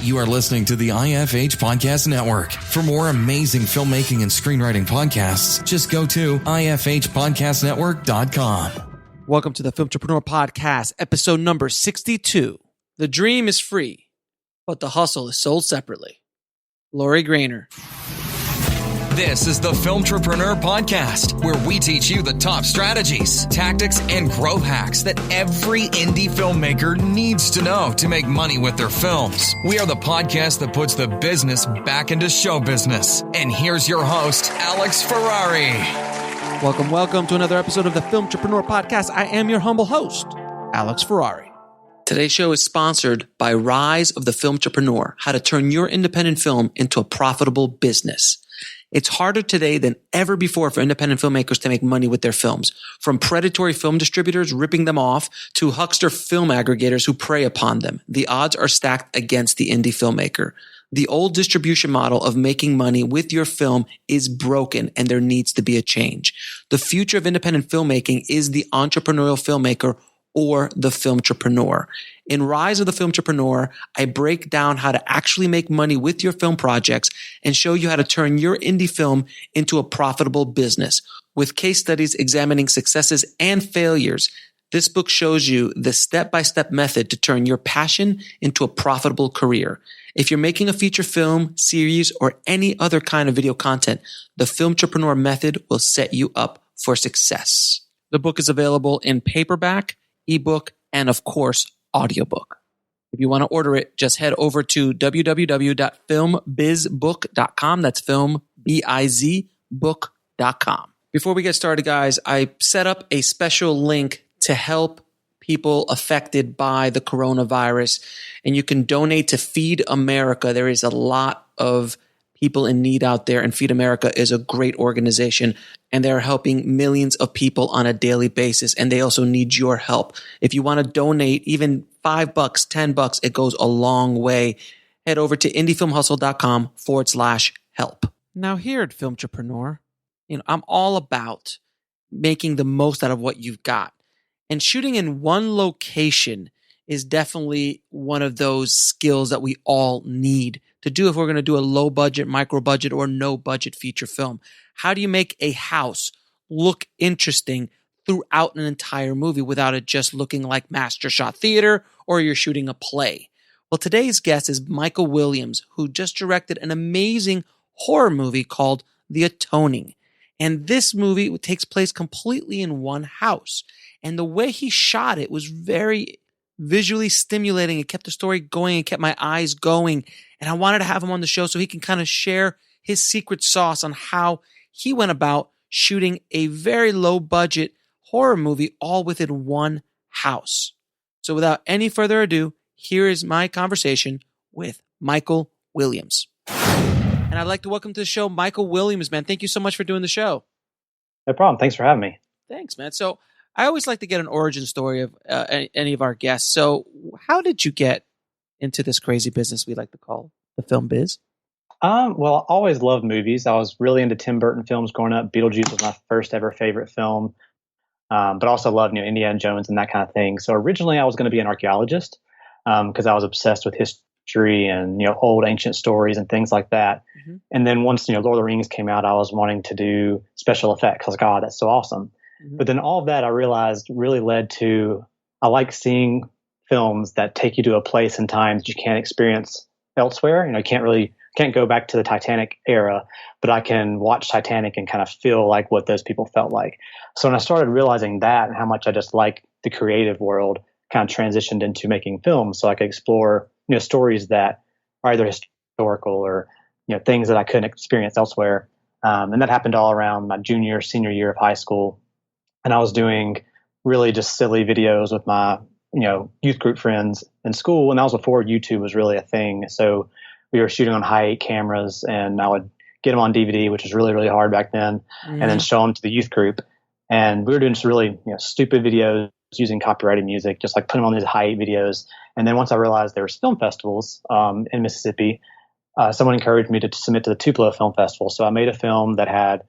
You are listening to the IFH Podcast Network. For more amazing filmmaking and screenwriting podcasts, just go to ifhpodcastnetwork.com. Welcome to the Filmtrepreneur Podcast, episode number 62. The dream is free, but the hustle is sold separately. Lori Grainer. This is the Filmtrepreneur Podcast, where we teach you the top strategies, tactics, and growth hacks that every indie filmmaker needs to know to make money with their films. We are the podcast that puts the business back into show business. And here's your host, Alex Ferrari. Welcome to another episode of the Filmtrepreneur Podcast. I am your humble host, Alex Ferrari. Today's show is sponsored by Rise of the Filmtrepreneur, how to turn your independent film into a profitable business. It's harder today than ever before for independent filmmakers to make money with their films. From predatory film distributors ripping them off to huckster film aggregators who prey upon them, the odds are stacked against the indie filmmaker. The old distribution model of making money with your film is broken, and there needs to be a change. The future of independent filmmaking is the entrepreneurial filmmaker or the Filmtrepreneur. In Rise of the Filmtrepreneur, I break down how to actually make money with your film projects and show you how to turn your indie film into a profitable business. With case studies examining successes and failures, this book shows you the step-by-step method to turn your passion into a profitable career. If you're making a feature film, series, or any other kind of video content, the Filmtrepreneur method will set you up for success. The book is available in paperback, ebook, and of course, audiobook. If you want to order it, just head over to www.filmbizbook.com. That's filmbizbook.com. Before we get started, guys, I set up a special link to help people affected by the coronavirus, and you can donate to Feed America. There is a lot of people in need out there, and Feed America is a great organization, and they're helping millions of people on a daily basis, and they also need your help. If you want to donate even $5, $10, it goes a long way. Head over to indiefilmhustle.com/help. Now here at Filmtrepreneur, I'm all about making the most out of what you've got. And shooting in one location is definitely one of those skills that we all need to do if we're going to do a low budget, micro budget, or no budget feature film. How do you make a house look interesting throughout an entire movie without it just looking like master shot theater or you're shooting a play? Well, today's guest is Michael Williams, who just directed an amazing horror movie called The Atoning. And this movie takes place completely in one house. And the way he shot it was very visually stimulating. It kept the story going and kept my eyes going. And I wanted to have him on the show so he can kind of share his secret sauce on how he went about shooting a very low budget horror movie all within one house. So without any further ado, here is my conversation with Michael Williams. And I'd like to welcome to the show Michael Williams, man. Thank you so much for doing the show. No problem. Thanks for having me. Thanks, man. So I always like to get an origin story of any of our guests. So how did you get into this crazy business we like to call the film biz? Well, I always loved movies. I was really into Tim Burton films growing up. Beetlejuice was my first ever favorite film, but also loved Indiana Jones and that kind of thing. So originally I was going to be an archaeologist because I was obsessed with history and old ancient stories and things like that. Mm-hmm. And then once Lord of the Rings came out, I was wanting to do special effects. I was like, God, that's so awesome. Mm-hmm. But then all of that I realized really led to I like seeing films that take you to a place and time that you can't experience elsewhere. You can't go back to the Titanic era, but I can watch Titanic and kind of feel like what those people felt like. So when I started realizing that and how much I just like the creative world, kind of transitioned into making films so I could explore stories that are either historical or things that I couldn't experience elsewhere. And that happened all around my junior, senior year of high school. And I was doing really just silly videos with my youth group friends in school. And that was before YouTube was really a thing. So we were shooting on high-8 cameras, and I would get them on DVD, which was really, really hard back then, and then show them to the youth group. And we were doing just really stupid videos using copyrighted music, just like putting them on these high-8 videos. And then once I realized there was film festivals in Mississippi, someone encouraged me to submit to the Tupelo Film Festival. So I made a film that had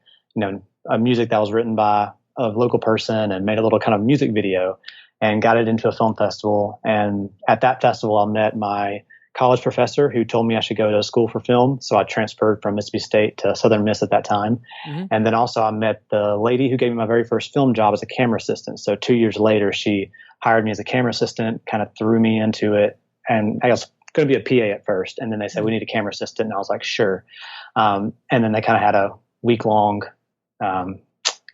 a music that was written by a local person and made a little kind of music video and got it into a film festival. And at that festival, I met my college professor who told me I should go to school for film. So I transferred from Mississippi State to Southern Miss at that time. Mm-hmm. And then also I met the lady who gave me my very first film job as a camera assistant. So 2 years later, she hired me as a camera assistant, kind of threw me into it. And I was going to be a PA at first. And then they said, we need a camera assistant. And I was like, sure. And then they kind of had a week-long, I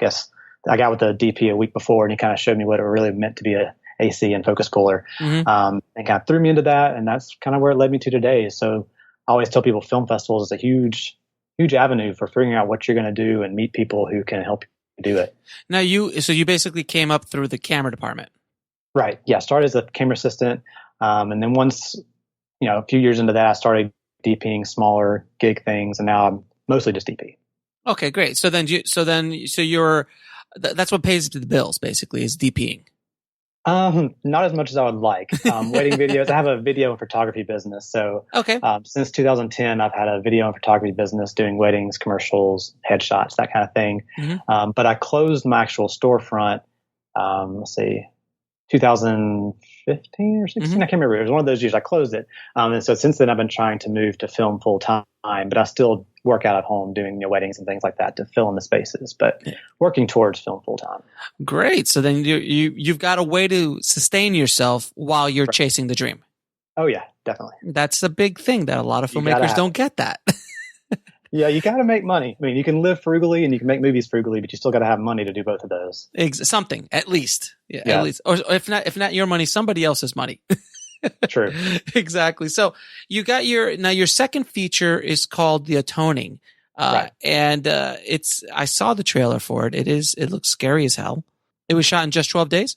guess, I got with the DP a week before, and he kind of showed me what it really meant to be a AC and focus puller, and kind of threw me into that. And that's kind of where it led me to today. So I always tell people film festivals is a huge, huge avenue for figuring out what you're going to do and meet people who can help you do it. Now so you basically came up through the camera department. Right. Yeah. I started as a camera assistant. And then once, a few years into that, I started DPing smaller gig things, and now I'm mostly just DP. Okay, great. So that's what pays the bills, basically, is DPing. Not as much as I would like. Wedding videos. I have a video and photography business. So okay. Since 2010, I've had a video and photography business doing weddings, commercials, headshots, that kind of thing. Mm-hmm. But I closed my actual storefront, 2015 or 16. Mm-hmm. I can't remember. It was one of those years I closed it. And so since then, I've been trying to move to film full time, but I still work out at home doing weddings and things like that to fill in the spaces, but working towards film full time. Great. So then you've got a way to sustain yourself while you're chasing the dream. Oh yeah, definitely. That's a big thing that a lot of filmmakers don't get that. Yeah, you got to make money. I mean, you can live frugally and you can make movies frugally, but you still got to have money to do both of those. Something, at least. Yeah, at least. Or if not your money, somebody else's money. True. Exactly. So you got your second feature is called The Atoning. Right. And I saw the trailer for it. It looks scary as hell. It was shot in just 12 days?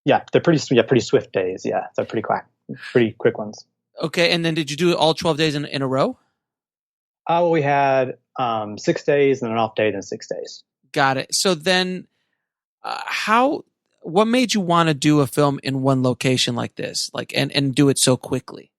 Yeah, they're pretty swift days. Yeah, they're pretty quick ones. Okay, and then did you do it all 12 days in a row? We had 6 days and an off day, then 6 days. Got it. So then what made you want to do a film in one location like this, and do it so quickly?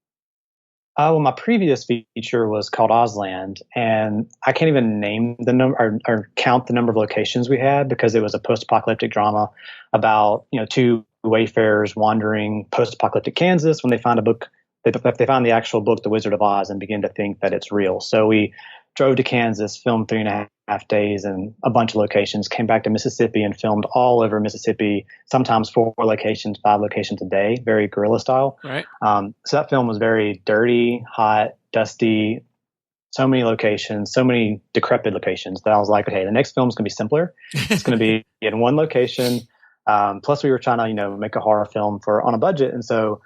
Well, my previous feature was called Ausland, and I can't even name the number or count the number of locations we had because it was a post-apocalyptic drama about two wayfarers wandering post-apocalyptic Kansas when they find a book. They found the actual book, The Wizard of Oz, and begin to think that it's real. So we drove to Kansas, filmed 3.5 days and a bunch of locations, came back to Mississippi and filmed all over Mississippi, sometimes 4 locations, 5 locations a day, very guerrilla style. Right. So that film was very dirty, hot, dusty, so many locations, so many decrepit locations that I was like, okay, the next film's going to be simpler. It's going to be in one location. Plus we were trying to, make a horror film on a budget. And so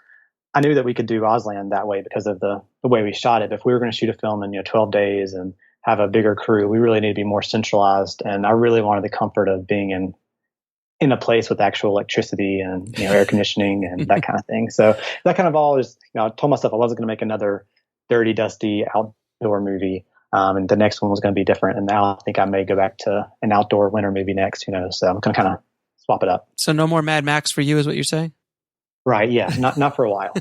I knew that we could do Ausland that way because of the way we shot it. But if we were going to shoot a film in 12 days and have a bigger crew, we really need to be more centralized. And I really wanted the comfort of being in a place with actual electricity and air conditioning and that kind of thing. So that kind of all is, I told myself I wasn't going to make another dirty, dusty outdoor movie. And the next one was going to be different. And now I think I may go back to an outdoor winter movie next, so I'm going to kind of swap it up. So no more Mad Max for you is what you're saying? Right. Yeah. Not for a while.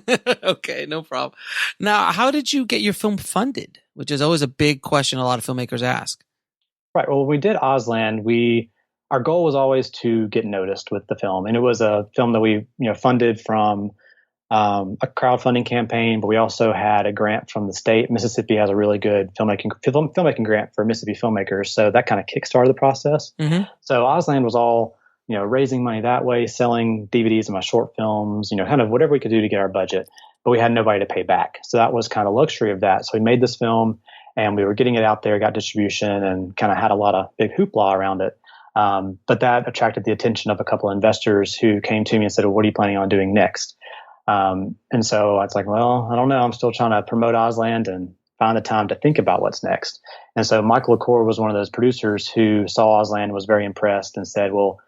Okay. No problem. Now, how did you get your film funded? Which is always a big question a lot of filmmakers ask. Right. Well, when we did Ausland, our goal was always to get noticed with the film. And it was a film that we, funded from a crowdfunding campaign, but we also had a grant from the state. Mississippi has a really good filmmaking grant for Mississippi filmmakers. So that kind of kickstarted the process. Mm-hmm. So Ausland was all, raising money that way, selling DVDs of my short films, kind of whatever we could do to get our budget, but we had nobody to pay back. So that was kind of luxury of that. So we made this film and we were getting it out there, got distribution and kind of had a lot of big hoopla around it. But that attracted the attention of a couple of investors who came to me and said, well, what are you planning on doing next? And so I was like, well, I don't know. I'm still trying to promote Ausland and find the time to think about what's next. And so Michael was one of those producers who saw Ausland and was very impressed and said, well,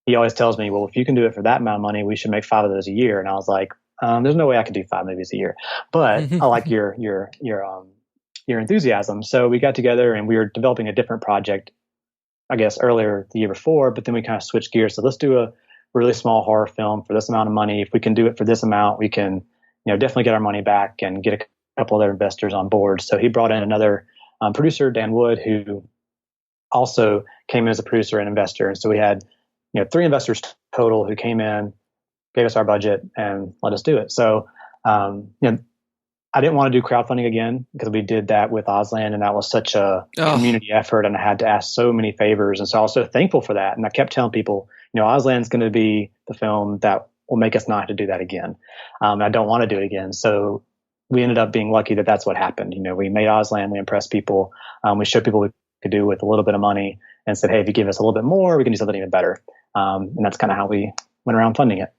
he always tells me, well, if you can do it for that amount of money, we should make 5 of those a year. And I was like, there's no way I could do 5 movies a year, but I like your enthusiasm. So we got together and we were developing a different project, I guess earlier the year before, but then we kind of switched gears. So let's do a really small horror film for this amount of money. If we can do it for this amount, we can, definitely get our money back and get a couple other investors on board. So he brought in another producer, Dan Wood, who also came in as a producer and investor. And so we had 3 investors total who came in, gave us our budget and let us do it. So, I didn't want to do crowdfunding again because we did that with Auslan, and that was such a community effort, and I had to ask so many favors. And so I was so thankful for that. And I kept telling people, Auslan's going to be the film that will make us not have to do that again. I don't want to do it again. So we ended up being lucky that that's what happened. We made Auslan, we impressed people. We showed people what we could do with a little bit of money and said, hey, if you give us a little bit more, we can do something even better. And that's kind of how we went around funding it.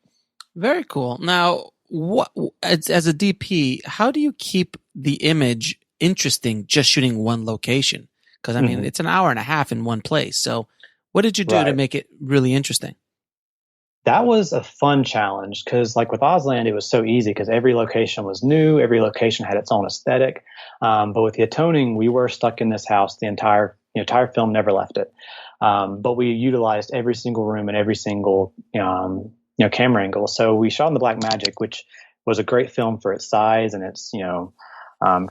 Very cool. Now, what as a DP, how do you keep the image interesting just shooting one location? Because I mean, it's an hour and a half in one place. So what did you do to make it really interesting? That was a fun challenge because like with Auslan, it was so easy because every location was new. Every location had its own aesthetic. But with the Atoning, we were stuck in this house. The entire film never left it. But we utilized every single room and every single, camera angle. So we shot in the Blackmagic, which was a great film for its size and its,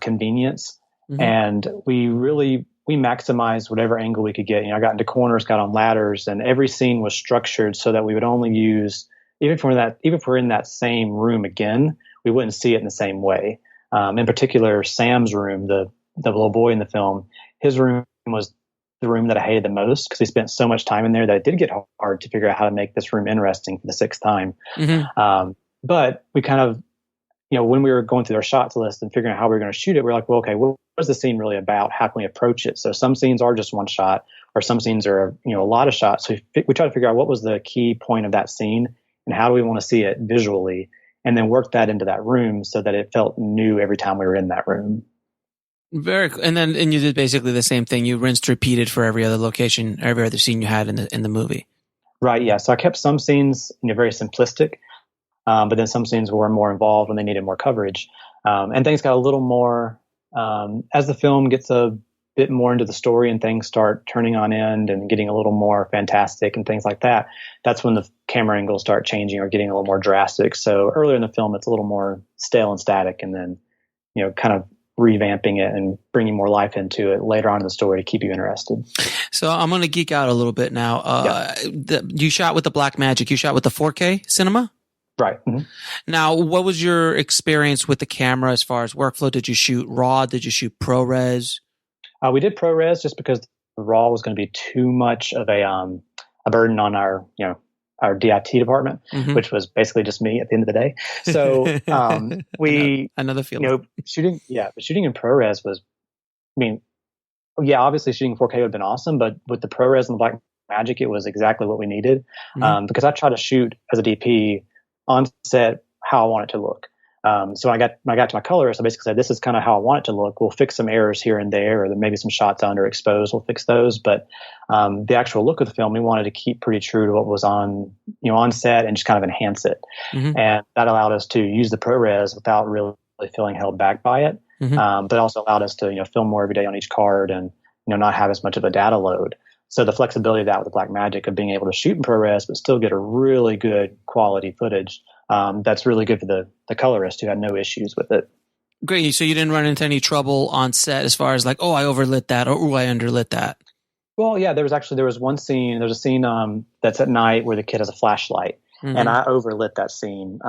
convenience. Mm-hmm. And we maximized whatever angle we could get. I got into corners, got on ladders, and every scene was structured so that we would only use, even if we're in that same room again, we wouldn't see it in the same way. In particular, Sam's room, the little boy in the film, his room was the room that I hated the most because we spent so much time in there that it did get hard to figure out how to make this room interesting for the sixth time. Mm-hmm. But we kind of, when we were going through our shots list and figuring out how we were going to shoot it, we're like, well, okay, what is the scene really about? How can we approach it? So some scenes are just one shot, or some scenes are, a lot of shots. So we try to figure out what was the key point of that scene and how do we want to see it visually, and then work that into that room so that it felt new every time we were in that room. Very cool. And you did basically the same thing. You rinsed, repeated for every other location, every other scene you had in the movie. Right. Yeah. So I kept some scenes, very simplistic, but then some scenes were more involved when they needed more coverage, and things got a little more as the film gets a bit more into the story and things start turning on end and getting a little more fantastic and things like that. That's when the camera angles start changing or getting a little more drastic. So earlier in the film, it's a little more stale and static, and then kind of revamping it and bringing more life into it later on in the story to keep you interested. So I'm going to geek out a little bit now. You shot with the Blackmagic. You shot with the 4K cinema? Right. Mm-hmm. Now, what was your experience with the camera as far as workflow? Did you shoot RAW? Did you shoot ProRes? We did ProRes just because the RAW was going to be too much of a burden on our DIT department, mm-hmm. which was basically just me at the end of the day. So another feeling. Shooting in ProRes was, obviously shooting in 4K would have been awesome, but with the ProRes and the Blackmagic, it was exactly what we needed, mm-hmm. Because I try to shoot as a DP on set how I want it to look. So when I got to my colorist, I basically said, this is kind of how I want it to look. We'll fix some errors here and there, or there maybe some shots underexposed. We'll fix those. But the actual look of the film, we wanted to keep pretty true to what was on set and just kind of enhance it. Mm-hmm. And that allowed us to use the ProRes without really feeling held back by it. Mm-hmm. But also allowed us to, film more every day on each card and, not have as much of a data load. So the flexibility of that with the Blackmagic of being able to shoot in ProRes, but still get a really good quality footage. That's really good for the colorist who had no issues with it. Great. So you didn't run into any trouble on set as far as like, I overlit that or I underlit that? Well, yeah, there was one scene. There's a scene that's at night where the kid has a flashlight, mm-hmm. and I overlit that scene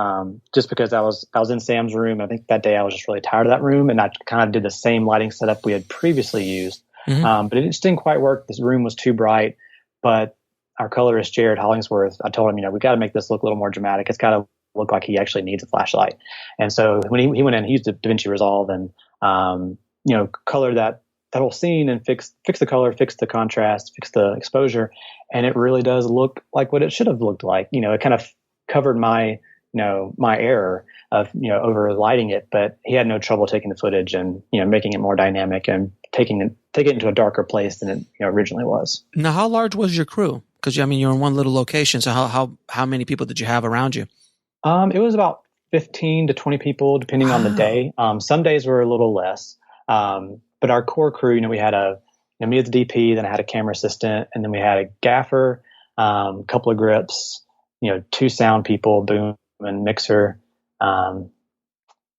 just because I was in Sam's room. I think that day I was just really tired of that room, and I kind of did the same lighting setup we had previously used. Mm-hmm. But it just didn't quite work. This room was too bright. But our colorist, Jared Hollingsworth, I told him, we got to make this look a little more dramatic. It's got to look like he actually needs a flashlight. And so when he went in, he used the Vinci Resolve and, colored that whole scene and fix the color, fix the contrast, fix the exposure. And it really does look like what it should have looked like. It kind of covered my error of, over lighting it, but he had no trouble taking the footage and, making it more dynamic and take it into a darker place than it originally was. Now, how large was your crew? Because, you're in one little location. So how many people did you have around you? It was about 15 to 20 people, depending on the day. Some days were a little less. But our core crew, we had me as the DP, then I had a camera assistant, and then we had a gaffer, a couple of grips, 2 sound people, boom and mixer.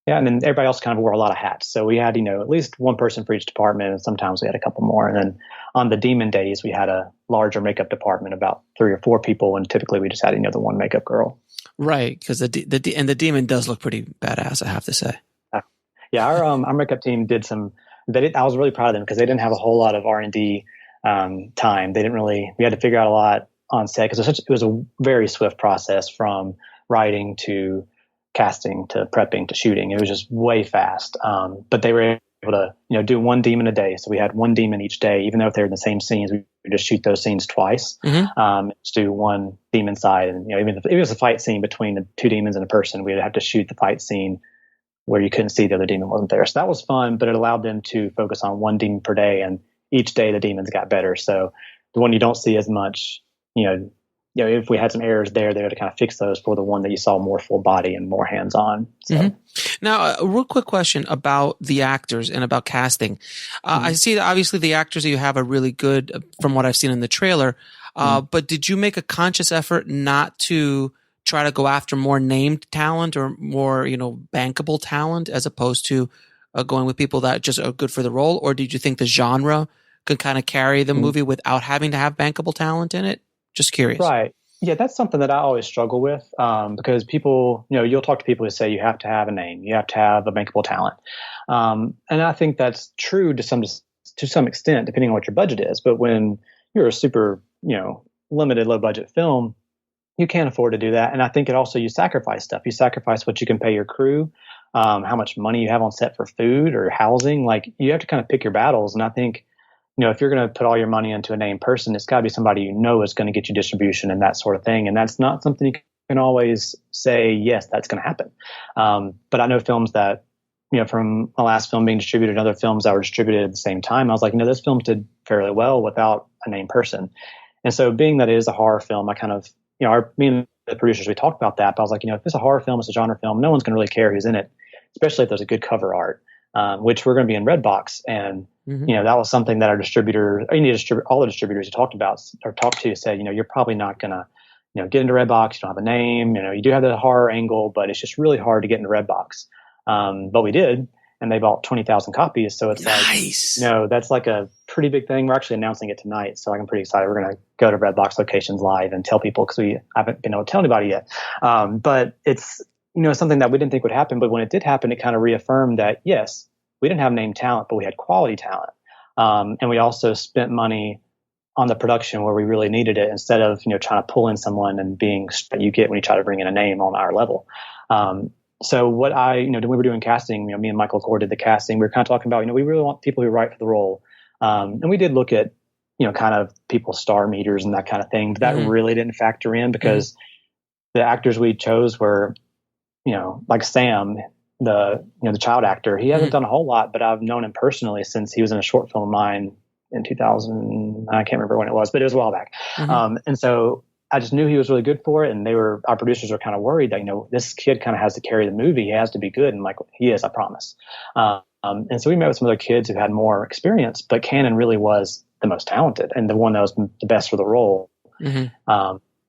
And then everybody else kind of wore a lot of hats. So we had, at least one person for each department, and sometimes we had a couple more. And then on the demon days, we had a larger makeup department, about 3 or 4 people, and typically we just had, the one makeup girl. Right, because the demon does look pretty badass, I have to say. Yeah, our makeup team did some. I was really proud of them because they didn't have a whole lot of R&D time. They didn't really. We had to figure out a lot on set because it was a very swift process from writing to casting to prepping to shooting. It was just way fast. But they were able to, do one demon a day. So we had one demon each day, even though if they're in the same scenes, we would just shoot those scenes twice. Just do one demon side, and even if it was a fight scene between the two demons and a person, we'd have to shoot the fight scene where you couldn't see the other demon wasn't there. So that was fun, but it allowed them to focus on one demon per day, and each day the demons got better. So the one you don't see as much, if we had some errors there, they had to kind of fix those for the one that you saw more full body and more hands on. So. Now, a real quick question about the actors and about casting. I see that obviously the actors that you have are really good from what I've seen in the trailer. But did you make a conscious effort not to try to go after more named talent or more, bankable talent as opposed to going with people that just are good for the role? Or did you think the genre could kind of carry the movie without having to have bankable talent in it? Just curious. Right. Yeah, that's something that I always struggle with because people, you'll talk to people who say you have to have a name, you have to have a bankable talent. And I think that's true to some extent, depending on what your budget is. But when you're a super, limited, low budget film, you can't afford to do that. And I think you sacrifice stuff. You sacrifice what you can pay your crew, how much money you have on set for food or housing. Like you have to kind of pick your battles. And I think, if you're going to put all your money into a named person, it's got to be somebody is going to get you distribution and that sort of thing. And that's not something you can always say, yes, that's going to happen. But I know films that, from my last film being distributed and other films that were distributed at the same time, I was like, this film did fairly well without a named person. And so being that it is a horror film, I kind of, me and the producers, we talked about that, but I was like, if it's a horror film, it's a genre film, no one's going to really care who's in it, especially if there's a good cover art, which we're going to be in Redbox. And that was something that our distributor, all the distributors you talked to said, you're probably not going to, get into Redbox. You don't have a name, you do have the horror angle, but it's just really hard to get into Redbox. But we did, and they bought 20,000 copies. So it's nice. That's like a pretty big thing. We're actually announcing it tonight. So I'm pretty excited. We're going to go to Redbox locations live and tell people because we haven't been able to tell anybody yet. But it's, something that we didn't think would happen. But when it did happen, it kind of reaffirmed that, yes, we didn't have named talent, but we had quality talent. And we also spent money on the production where we really needed it instead of, trying to pull in someone and being that you get when you try to bring in a name on our level. So what when we were doing casting, me and Michael Core did the casting. We were kind of talking about, we really want people who write for the role. And we did look at, kind of people's star meters and that kind of thing. But that really didn't factor in because the actors we chose were, like Sam, the child actor. He hasn't done a whole lot, but I've known him personally since he was in a short film of mine in 2000. I can't remember when it was, but it was a while back. And so I just knew he was really good for it. And our producers were kind of worried that, this kid kind of has to carry the movie. He has to be good. And like, he is, I promise. And so we met with some other kids who had more experience, but Cannon really was the most talented and the one that was the best for the role.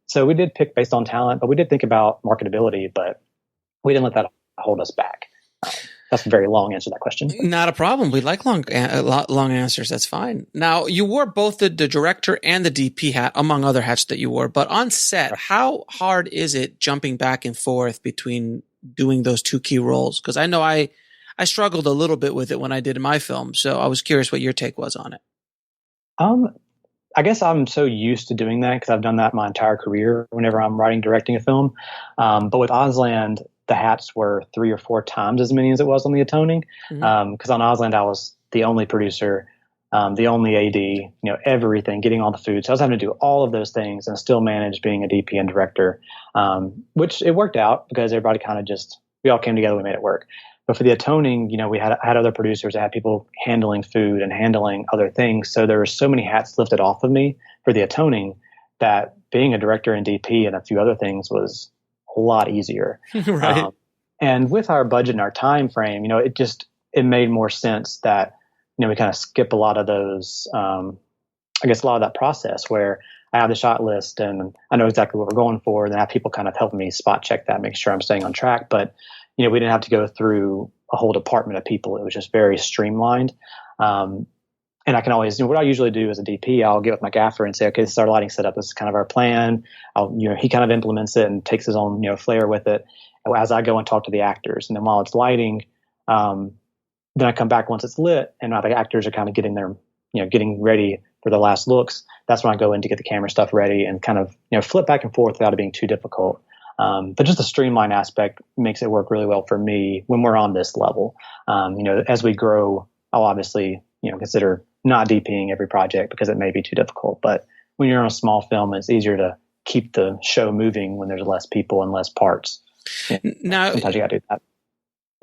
So we did pick based on talent, but we did think about marketability, but we didn't let that hold us back. That's a very long answer to that question. Not a problem. We like long answers. That's fine. Now, you wore both the director and the DP hat, among other hats that you wore. But on set, how hard is it jumping back and forth between doing those two key roles? Because I know I struggled a little bit with it when I did my film. So I was curious what your take was on it. I guess I'm so used to doing that because I've done that my entire career whenever I'm writing, directing a film. But with Ausland, the hats were 3 or 4 times as many as it was on the Atoning. Because on Ausland, I was the only producer, the only AD, everything, getting all the food. So I was having to do all of those things and still manage being a DP and director, which it worked out because everybody kind of we all came together, we made it work. But for the Atoning, I had other producers, I had people handling food and handling other things. So there were so many hats lifted off of me for the Atoning that being a director and DP and a few other things was a lot easier. Right. And with our budget and our time frame, it made more sense that, we kind of skip a lot of those, a lot of that process where I have the shot list and I know exactly what we're going for. And then I have people kind of helping me spot check that, make sure I'm staying on track. But, we didn't have to go through a whole department of people. It was just very streamlined. And I can always, what I usually do as a DP, I'll get with my gaffer and say, okay, this is our lighting setup. This is kind of our plan. He kind of implements it and takes his own, flair with it as I go and talk to the actors. And then while it's lighting, then I come back once it's lit and now the actors are kind of getting their, getting ready for the last looks. That's when I go in to get the camera stuff ready and kind of, flip back and forth without it being too difficult. But just the streamline aspect makes it work really well for me when we're on this level. As we grow, I'll obviously, consider not DPing every project because it may be too difficult. But when you're on a small film, it's easier to keep the show moving when there's less people and less parts. Now, sometimes you got to do that.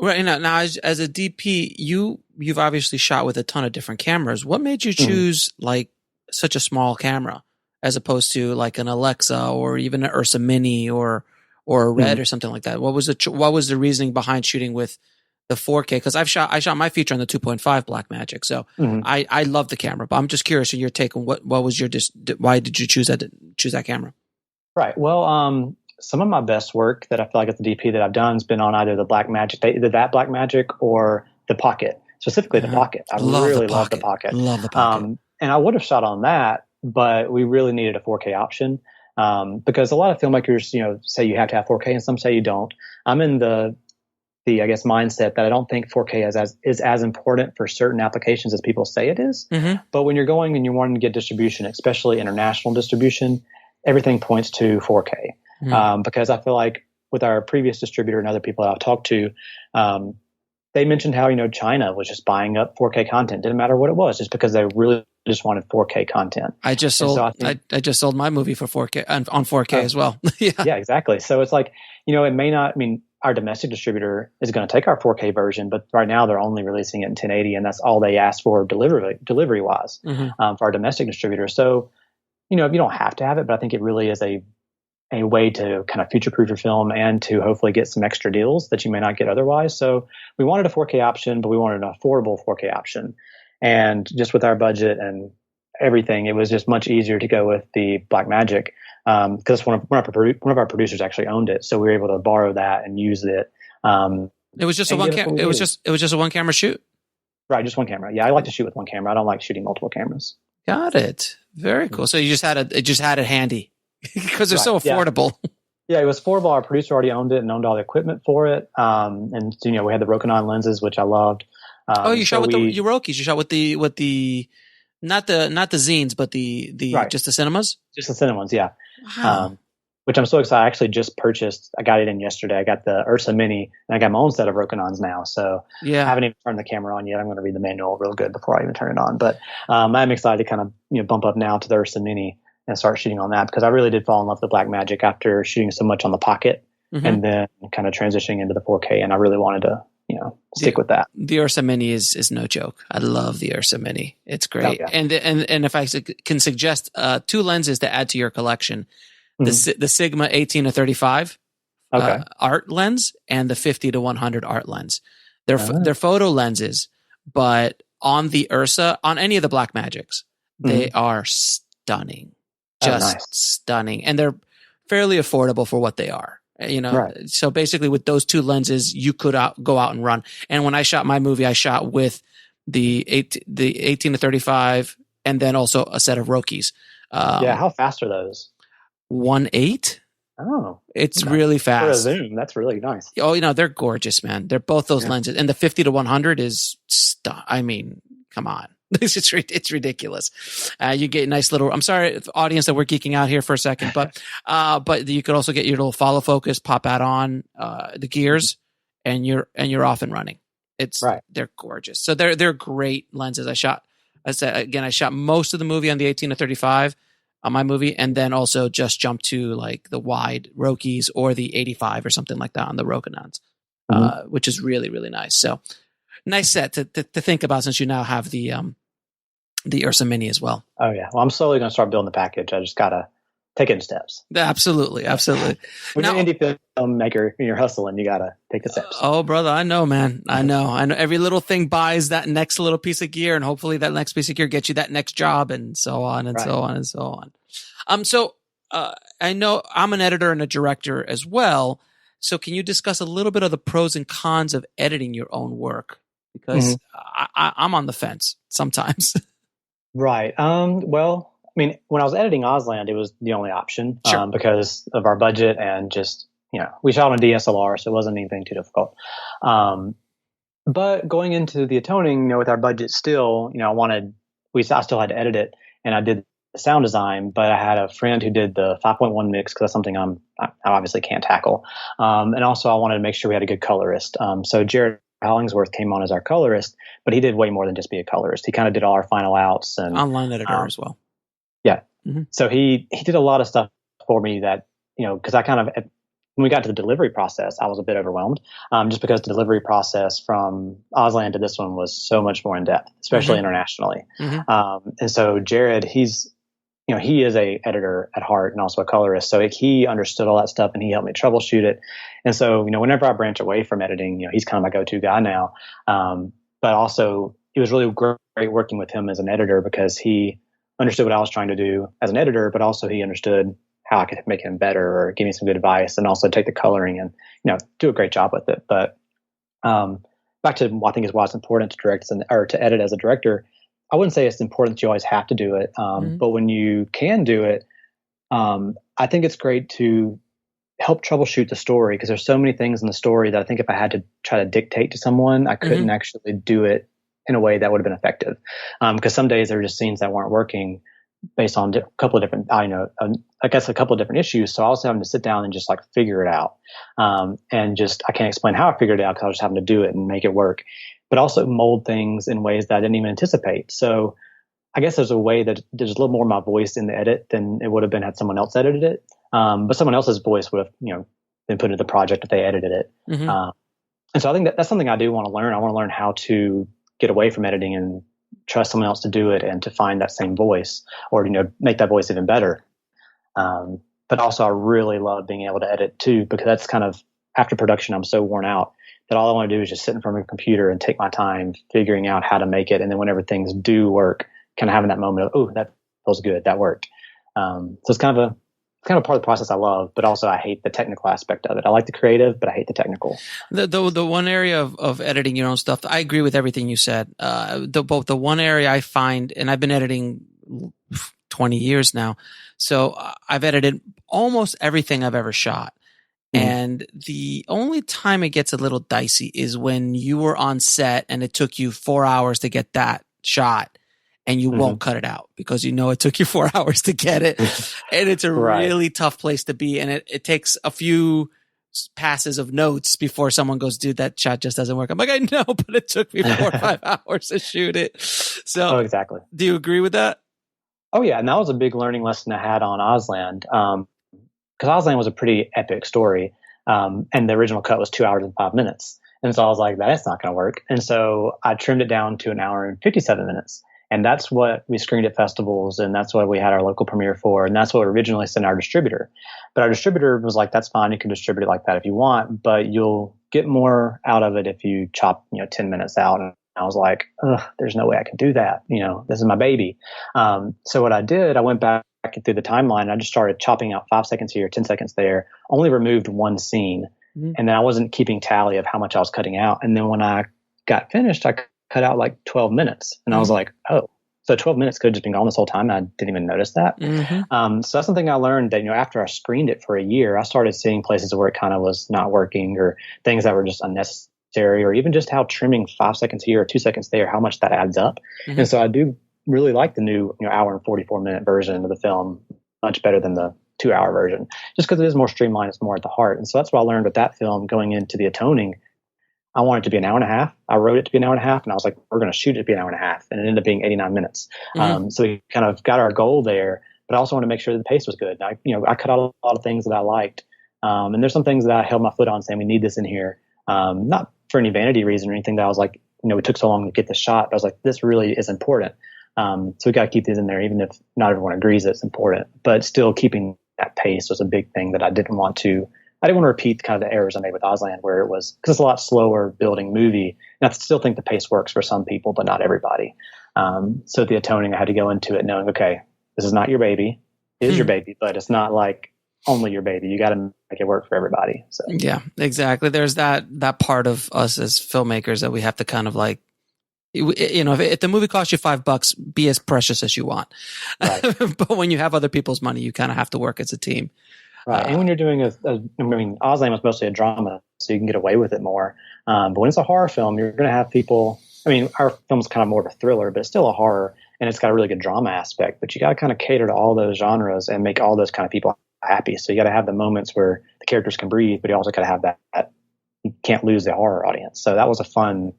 Right now, as a DP, you've obviously shot with a ton of different cameras. What made you choose like such a small camera as opposed to like an Alexa or even an Ursa Mini or a Red or something like that? What was the reasoning behind shooting with the 4K? Because I shot my feature on the 2.5 Blackmagic, so I love the camera. But I'm just curious in your take on what was your why did you choose that camera? Right. Well, some of my best work that I feel like as a DP that I've done has been on either the Blackmagic, either that Blackmagic or the Pocket, specifically the Pocket. I really love the Pocket. Love the Pocket. And I would have shot on that, but we really needed a 4K option because a lot of filmmakers, say you have to have 4K and some say you don't. I'm in the I guess mindset that I don't think 4K is as important for certain applications as people say it is. But when you're going and you're wanting to get distribution, especially international distribution, everything points to 4K. Because I feel like with our previous distributor and other people that I've talked to, they mentioned how, China was just buying up 4K content. Didn't matter what it was, just because they really just wanted 4K content. I just sold my movie for 4K on 4K as well. Yeah, exactly. So it's like, it may not, our domestic distributor is going to take our 4K version, but right now they're only releasing it in 1080 and that's all they ask for delivery wise for our domestic distributor. So, you don't have to have it, but I think it really is a way to kind of future-proof your film and to hopefully get some extra deals that you may not get otherwise. So we wanted a 4K option, but we wanted an affordable 4K option. And just with our budget and everything, it was just much easier to go with the Blackmagic because one of our producers actually owned it, so we were able to borrow that and use it. It was just it was just a one camera shoot. Right, just one camera. Yeah, I like to shoot with one camera. I don't like shooting multiple cameras. Got it. Very cool. So you just had it handy. Because they're so affordable. Yeah, it was affordable. Our producer already owned it and owned all the equipment for it. And we had the Rokinon lenses, which I loved. You shot with the Rokies. You shot with the not the Zines, but the just the cinemas. Just the cinemas, yeah. Wow. Which I'm so excited. I actually just purchased. I got it in yesterday. I got the Ursa Mini, and I got my own set of Rokinons now. So I haven't even turned the camera on yet. I'm going to read the manual real good before I even turn it on. But I'm excited to kind of bump up now to the Ursa Mini and start shooting on that because I really did fall in love with the Blackmagic after shooting so much on the Pocket and then kind of transitioning into the 4K. And I really wanted to, stick with that. The Ursa Mini is no joke. I love the Ursa Mini. It's great. Oh, yeah. And if I can suggest two lenses to add to your collection, the Sigma 18-35 art lens and the 50-100 art lens. They're photo lenses, but on the Ursa, on any of the Blackmagics, they are stunning. Just stunning. And they're fairly affordable for what they are, Right. So basically with those two lenses, you could go out and run. And when I shot my movie, I shot with the 18-35 and then also a set of Rokies. How fast are those? 1.8. Oh, it's really fast. For a zoom, that's really nice. Oh, they're gorgeous, man. They're both those lenses. And the 50-100 is, come on. It's ridiculous. You get a nice little, I'm sorry, audience, that we're geeking out here for a second, but you could also get your little follow focus, pop out on, the gears and you're off and running. They're gorgeous. So they're great lenses. I shot most of the movie on the 18-35 on my movie. And then also just jumped to like the wide Rokies or the 85 or something like that on the Rokinons, which is really, really nice. So nice set to think about since you now have the Ursa Mini as well. Oh yeah. Well, I'm slowly going to start building the package. I just got to take it in steps. Absolutely. When you're an indie filmmaker and you're hustling, you got to take the steps. Oh, brother. I know, man. I know. Every little thing buys that next little piece of gear, and hopefully that next piece of gear gets you that next job, and so on and so on and so on. So I know I'm an editor and a director as well. So can you discuss a little bit of the pros and cons of editing your own work? Because I'm on the fence sometimes. Right. Well, when I was editing Ausland, it was the only option because of our budget and just, we shot on a DSLR, so it wasn't anything too difficult. But going into the Atoning, with our budget still, I still had to edit it, and I did the sound design, but I had a friend who did the 5.1 mix because that's something I obviously can't tackle. And also I wanted to make sure we had a good colorist. So Jared Hollingsworth came on as our colorist, but he did way more than just be a colorist. He kind of did all our final outs and online editor as well. Yeah. Mm-hmm. So he did a lot of stuff for me that, because when we got to the delivery process, I was a bit overwhelmed, just because the delivery process from Auslan to this one was so much more in depth, especially internationally. And so Jared, he is a editor at heart and also a colorist. So he understood all that stuff and he helped me troubleshoot it. And so, whenever I branch away from editing, he's kind of my go-to guy now. But also it was really great working with him as an editor because he understood what I was trying to do as an editor, but also he understood how I could make him better or give me some good advice and also take the coloring and, do a great job with it. But back to what I think is why it's important to direct or to edit as a director. I wouldn't say it's important that you always have to do it. But when you can do it, I think it's great to help troubleshoot the story because there's so many things in the story that I think if I had to try to dictate to someone, I couldn't actually do it in a way that would have been effective. Because some days there were just scenes that weren't working based on a couple of different, a couple of different issues. So I was having to sit down and just figure it out. And I can't explain how I figured it out because I was just having to do it and make it work, but also mold things in ways that I didn't even anticipate. So I guess there's a way that there's a little more of my voice in the edit than it would have been had someone else edited it. But someone else's voice would have, been put into the project if they edited it. And so I think that's something I do want to learn. I want to learn how to get away from editing and trust someone else to do it and to find that same voice or, make that voice even better. But also I really love being able to edit too, because that's kind of after production, I'm so worn out that all I want to do is just sit in front of a computer and take my time figuring out how to make it. And then whenever things do work, kind of having that moment of, oh, that feels good. That worked. So it's kind of part of the process I love, but also I hate the technical aspect of it. I like the creative, but I hate the technical. The one area of editing your own stuff, I agree with everything you said. The one area I find, and I've been editing 20 years now, so I've edited almost everything I've ever shot. And the only time it gets a little dicey is when you were on set and it took you 4 hours to get that shot. And you won't cut it out because it took you 4 hours to get it. And it's a really tough place to be. And it takes a few passes of notes before someone goes, dude, that shot just doesn't work. I'm like, I know, but it took me 4 or 5 hours to shoot it. So exactly. Do you agree with that? Oh, yeah. And that was a big learning lesson I had on Auslan. Because Auslan was a pretty epic story. And the original cut was 2 hours and 5 minutes. And so I was like, that's not going to work. And so I trimmed it down to 1 hour and 57 minutes. And that's what we screened at festivals, and that's what we had our local premiere for, and that's what we originally sent our distributor. But our distributor was like, that's fine, you can distribute it like that if you want, but you'll get more out of it if you chop 10 minutes out. And I was like, there's no way I can do that. This is my baby. So what I did, I went back through the timeline, and I just started chopping out 5 seconds here, 10 seconds there, only removed one scene. And then I wasn't keeping tally of how much I was cutting out. And then when I got finished, I cut out like 12 minutes. And I was like, oh, so 12 minutes could have just been gone this whole time. And I didn't even notice that. So that's something I learned that, after I screened it for a year, I started seeing places where it kind of was not working or things that were just unnecessary, or even just how trimming 5 seconds here or 2 seconds there, how much that adds up. And so I do really like the new, hour and 44-minute version of the film much better than the 2-hour version, just because it is more streamlined. It's more at the heart. And so that's what I learned with that film going into the Atoning. I wanted it to be 1.5 hours. I wrote it to be 1.5 hours, and I was like, we're going to shoot it to be 1.5 hours. And it ended up being 89 minutes. So we kind of got our goal there, but I also wanted to make sure the pace was good. And I cut out a lot of things that I liked. And there's some things that I held my foot on saying, we need this in here. Not for any vanity reason or anything that I was like, it took so long to get the shot. But I was like, this really is important. So we got to keep these in there, even if not everyone agrees it's important, but still keeping that pace was a big thing that I didn't want to repeat kind of the errors I made with Auslan, where it was, because it's a lot slower building movie. And I still think the pace works for some people, but not everybody. So at the Atoning, I had to go into it knowing, okay, this is not your baby. It is your baby, but it's not like only your baby. You got to make it work for everybody. So yeah, exactly. There's that part of us as filmmakers that we have to kind of like, if the movie costs you $5, be as precious as you want. Right. But when you have other people's money, you kind of have to work as a team. Right. And when you're doing I mean, Auslan was mostly a drama, so you can get away with it more. But when it's a horror film, you're going to have people, I mean, our film's kind of more of a thriller, but it's still a horror, and it's got a really good drama aspect, but you got to kind of cater to all those genres and make all those kind of people happy. So you got to have the moments where the characters can breathe, but you also got to have that you can't lose the horror audience. So that was a fun